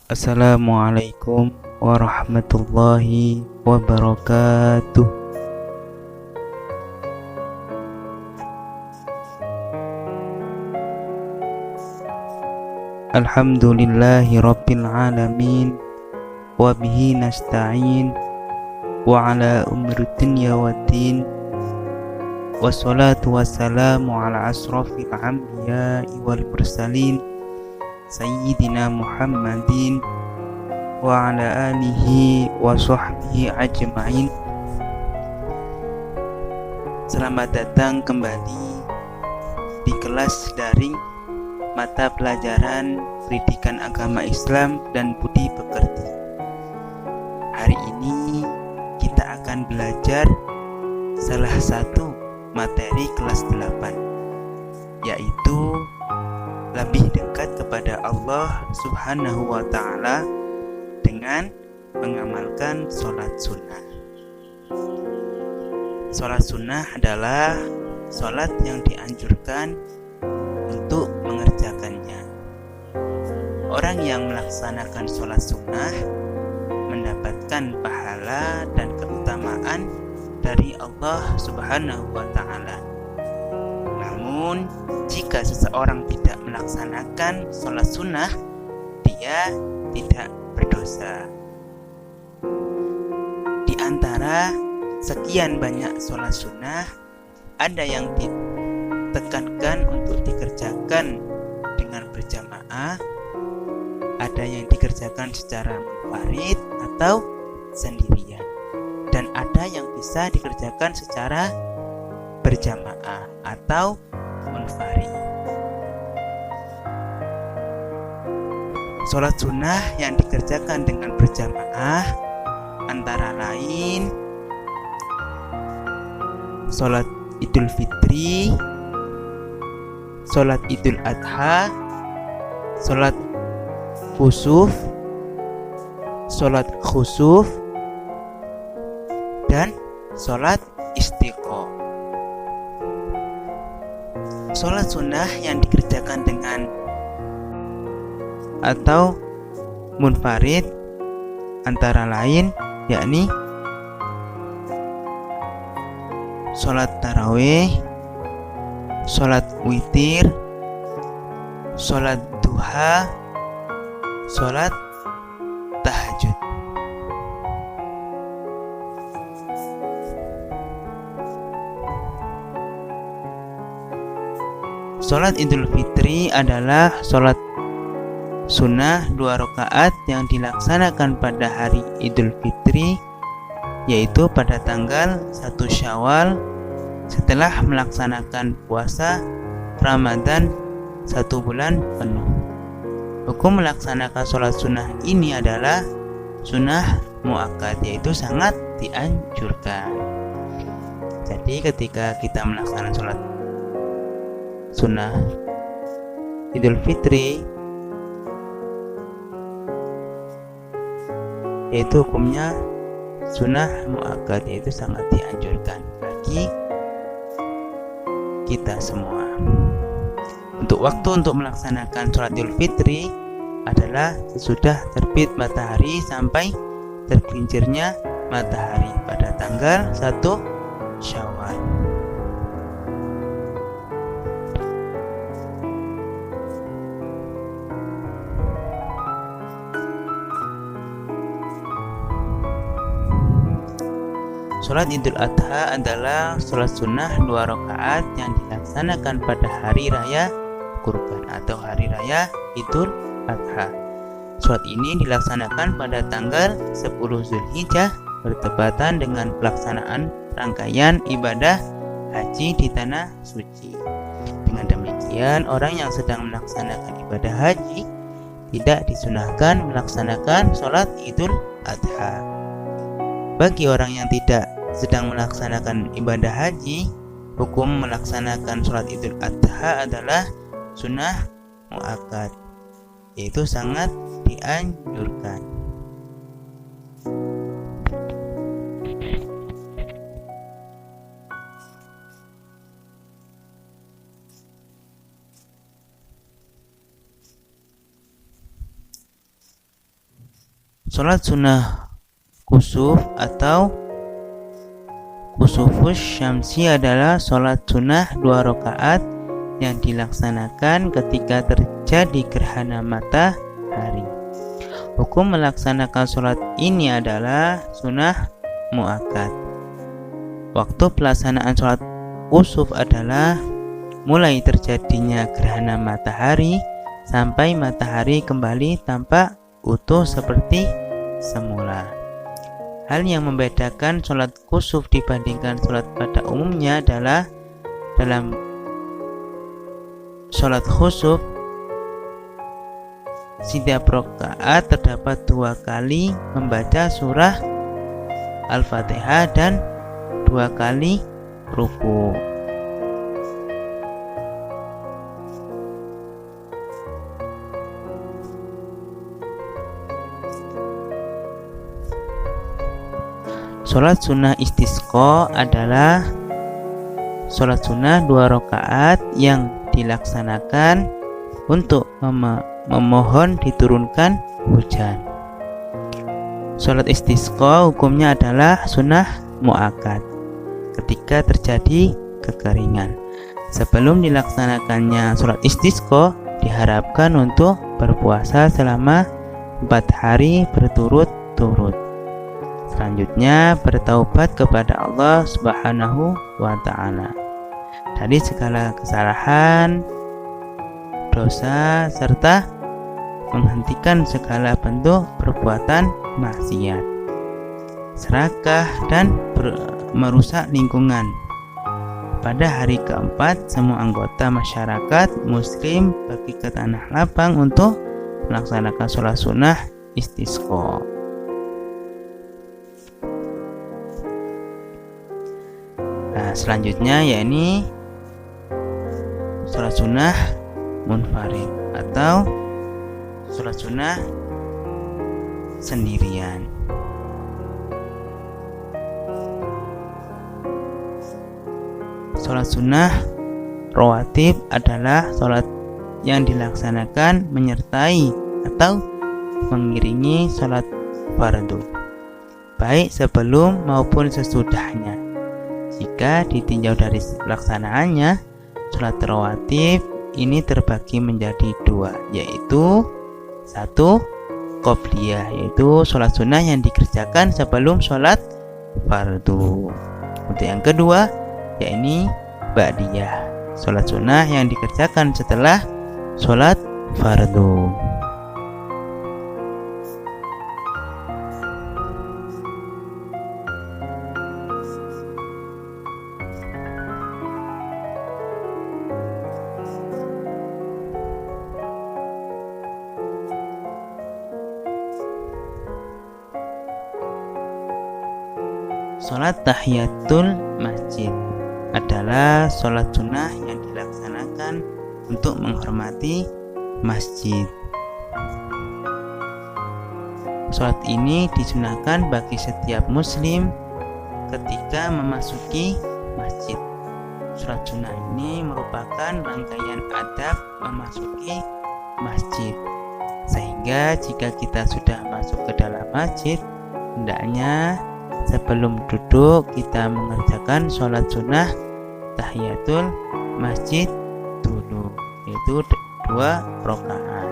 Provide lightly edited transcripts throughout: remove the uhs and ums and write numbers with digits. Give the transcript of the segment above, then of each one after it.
Assalamualaikum warahmatullahi wabarakatuh. Alhamdulillahi rabbil alamin, wabihi nasta'in, wa ala umri dunya waddin, wassalatu wassalamu ala asrafil anbiya'i wal mursalin, Sayyidina Muhammadin wa ala alihi wa sahbihi ajma'in. Selamat datang kembali di kelas daring mata pelajaran Pendidikan Agama Islam dan Budi Pekerti. Hari ini kita akan belajar salah satu materi kelas 8, yaitu lebih dekat kepada Allah Subhanahu wa Ta'ala dengan mengamalkan sholat sunnah. Sholat sunnah adalah sholat yang dianjurkan untuk mengerjakannya. Orang yang melaksanakan sholat sunnah mendapatkan pahala dan keutamaan dari Allah Subhanahu wa Ta'ala. Namun, jika seseorang tidak melaksanakan sholat sunnah, dia tidak berdosa. Di antara sekian banyak sholat sunnah, ada yang ditekankan untuk dikerjakan dengan berjamaah, ada yang dikerjakan secara munfarid atau sendirian, dan ada yang bisa dikerjakan secara berjamaah atau munfarid. Sholat sunnah yang dikerjakan dengan berjamaah antara lain sholat Idul Fitri, sholat Idul Adha, sholat khusuf, sholat khusuf, dan sholat istiqo. Sholat sunnah yang dikerjakan dengan atau munfarid antara lain yakni sholat tarawih, sholat witir, sholat duha, sholat tahajud. Sholat Idul Fitri adalah sholat sunnah 2 rakaat yang dilaksanakan pada hari Idul Fitri, yaitu pada tanggal 1 Syawal setelah melaksanakan puasa Ramadan 1 bulan penuh. Hukum melaksanakan sholat sunnah ini adalah sunnah muakkad, yaitu sangat dianjurkan. Jadi ketika kita melaksanakan sholat sunnah Idul Fitri, yaitu hukumnya sunnah muakkad, yaitu sangat dianjurkan bagi kita semua. Untuk waktu untuk melaksanakan sholat Idul Fitri adalah sesudah terbit matahari sampai tergelincirnya matahari pada tanggal 1 Syawal. Sholat Idul Adha adalah sholat sunnah 2 rakaat yang dilaksanakan pada hari raya Kurban atau hari raya Idul Adha. Sholat ini dilaksanakan pada tanggal 10 Zulhijjah bertepatan dengan pelaksanaan rangkaian ibadah haji di tanah suci. Dengan demikian, orang yang sedang melaksanakan ibadah haji tidak disunahkan melaksanakan sholat Idul Adha. Bagi orang yang tidak sedang melaksanakan ibadah haji, hukum melaksanakan sholat Idul Adha adalah sunnah muakkad, yaitu sangat dianjurkan. Sholat sunnah kusuf atau kusufus syamsi adalah sholat sunnah 2 rakaat yang dilaksanakan ketika terjadi gerhana matahari. Hukum melaksanakan sholat ini adalah sunnah muakkad. Waktu pelaksanaan sholat kusuf adalah mulai terjadinya gerhana matahari sampai matahari kembali tampak utuh seperti semula. Hal yang membedakan sholat kusuf dibandingkan sholat pada umumnya adalah dalam sholat kusuf setiap rakaat terdapat 2 kali membaca surah Al-Fatihah dan 2 kali ruku. Sholat sunnah istisqa adalah sholat sunnah 2 rakaat yang dilaksanakan untuk memohon diturunkan hujan. Sholat istisqa hukumnya adalah sunnah muakkad ketika terjadi kekeringan. Sebelum dilaksanakannya sholat istisqa diharapkan untuk berpuasa selama 4 hari berturut-turut. Selanjutnya bertaubat kepada Allah Subhanahu wa Ta'ala dari segala kesalahan, dosa, serta menghentikan segala bentuk perbuatan maksiat, serakah, dan merusak lingkungan. Pada hari keempat, semua anggota masyarakat muslim pergi ke tanah lapang untuk melaksanakan sholat sunnah istisqa. Nah, selanjutnya yakni sholat sunnah munfarid atau sholat sunnah sendirian. Sholat sunnah rawatib adalah sholat yang dilaksanakan menyertai atau mengiringi sholat fardu, baik sebelum maupun sesudahnya. Jika ditinjau dari pelaksanaannya, sholat rawatib ini terbagi menjadi 2, yaitu 1 qobliyah, yaitu sholat sunnah yang dikerjakan sebelum sholat fardu. Untuk yang kedua, yakni ba'diyah, sholat sunnah yang dikerjakan setelah sholat fardu. Sholat tahiyatul masjid adalah sholat sunnah yang dilaksanakan untuk menghormati masjid. Sholat ini disunahkan bagi setiap muslim ketika memasuki masjid. Sholat sunnah ini merupakan rangkaian adab memasuki masjid, sehingga jika kita sudah masuk ke dalam masjid, hendaknya sebelum duduk kita mengerjakan sholat sunnah tahiyatul masjid dulu, yaitu 2 rakaat.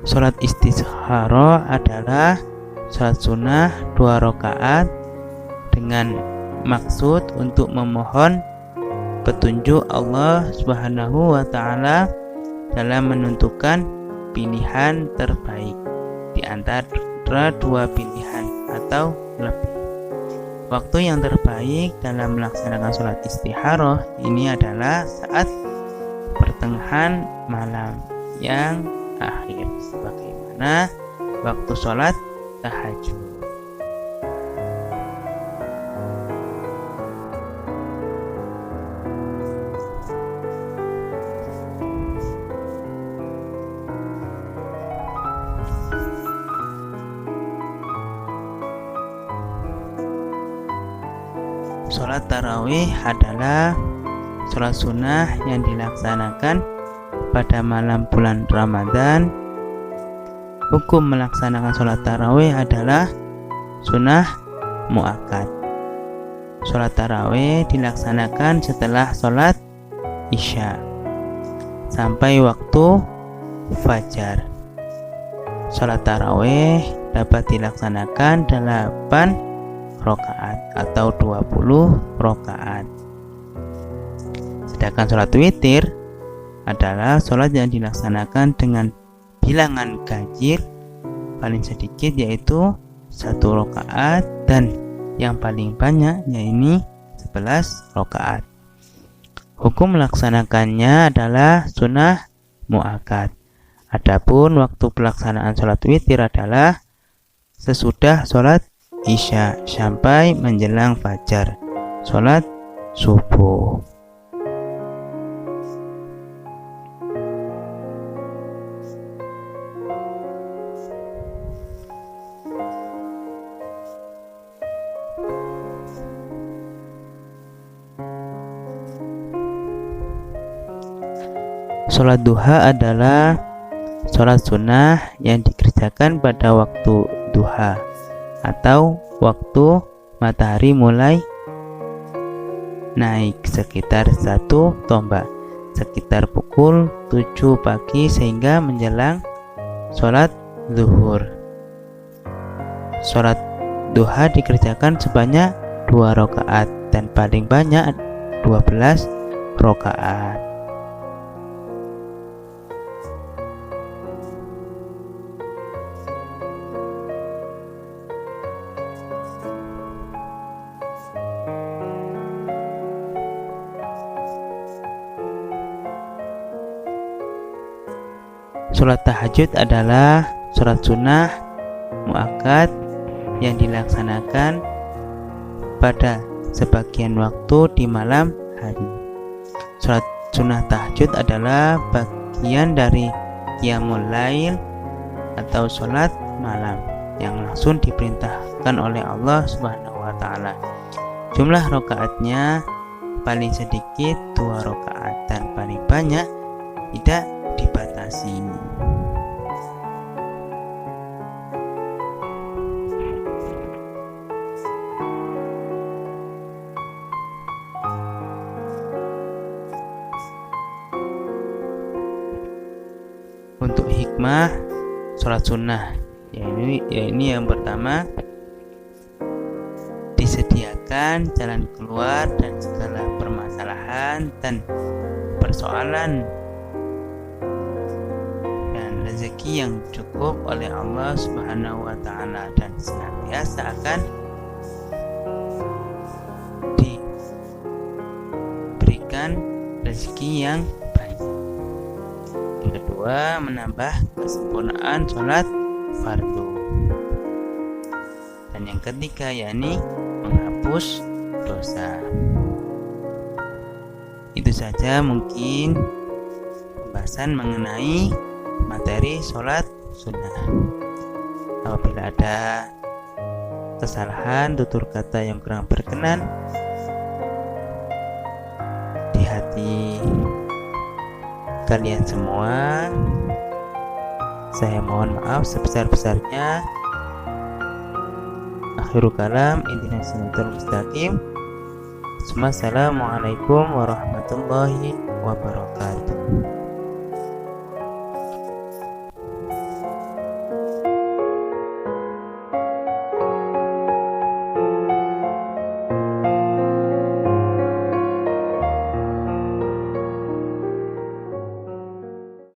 Sholat istikharah adalah sholat sunnah 2 rakaat dengan maksud untuk memohon petunjuk Allah Subhanahu wa Ta'ala dalam menentukan pilihan terbaik di antara 2 pilihan atau lebih. Waktu yang terbaik dalam melaksanakan sholat istikharah ini adalah saat pertengahan malam yang akhir, sebagaimana waktu sholat tahajud. Sholat tarawih adalah sholat sunnah yang dilaksanakan pada malam bulan Ramadan. Hukum melaksanakan sholat tarawih adalah sunnah muakkad. Sholat tarawih dilaksanakan setelah sholat isya sampai waktu fajar. Sholat tarawih dapat dilaksanakan 8 rakaat atau 20 rakaat. Sedangkan sholat witir adalah sholat yang dilaksanakan dengan bilangan ganjil paling sedikit yaitu 1 rakaat dan yang paling banyak yaitu 11 rakaat. Hukum melaksanakannya adalah sunnah muakkad. Adapun waktu pelaksanaan sholat witir adalah sesudah sholat isya sampai menjelang fajar, sholat subuh. Sholat duha adalah sholat sunnah yang dikerjakan pada waktu duha atau waktu matahari mulai naik sekitar 1 tombak, sekitar pukul 7 pagi sehingga menjelang sholat zuhur. Sholat duha dikerjakan sebanyak 2 rakaat dan paling banyak 12 rakaat. Sholat tahajud adalah sholat sunnah muakkad yang dilaksanakan pada sebagian waktu di malam hari. Sholat sunnah tahajud adalah bagian dari qiyamul lail atau sholat malam yang langsung diperintahkan oleh Allah Subhanahu wa Ta'ala. Jumlah rakaatnya paling sedikit 2 rakaat dan paling banyak tidak dibatasi. Untuk hikmah sholat sunnah yaitu yang pertama, disediakan jalan keluar dan segala permasalahan dan persoalan dan rezeki yang cukup oleh Allah Subhanahu wa Ta'ala dan senantiasa akan diberikan rezeki yang baik. Yang kedua, menambah kesempurnaan sholat fardu. Dan yang ketiga yakni menghapus dosa. Itu saja mungkin pembahasan mengenai materi sholat sunnah. Apabila ada kesalahan, tutur kata yang kurang berkenan di hati kalian semua, saya mohon maaf sebesar-besarnya. Akhirul kalam, ihdinas siratal mustaqim. Assalamualaikum warahmatullahi wabarakatuh.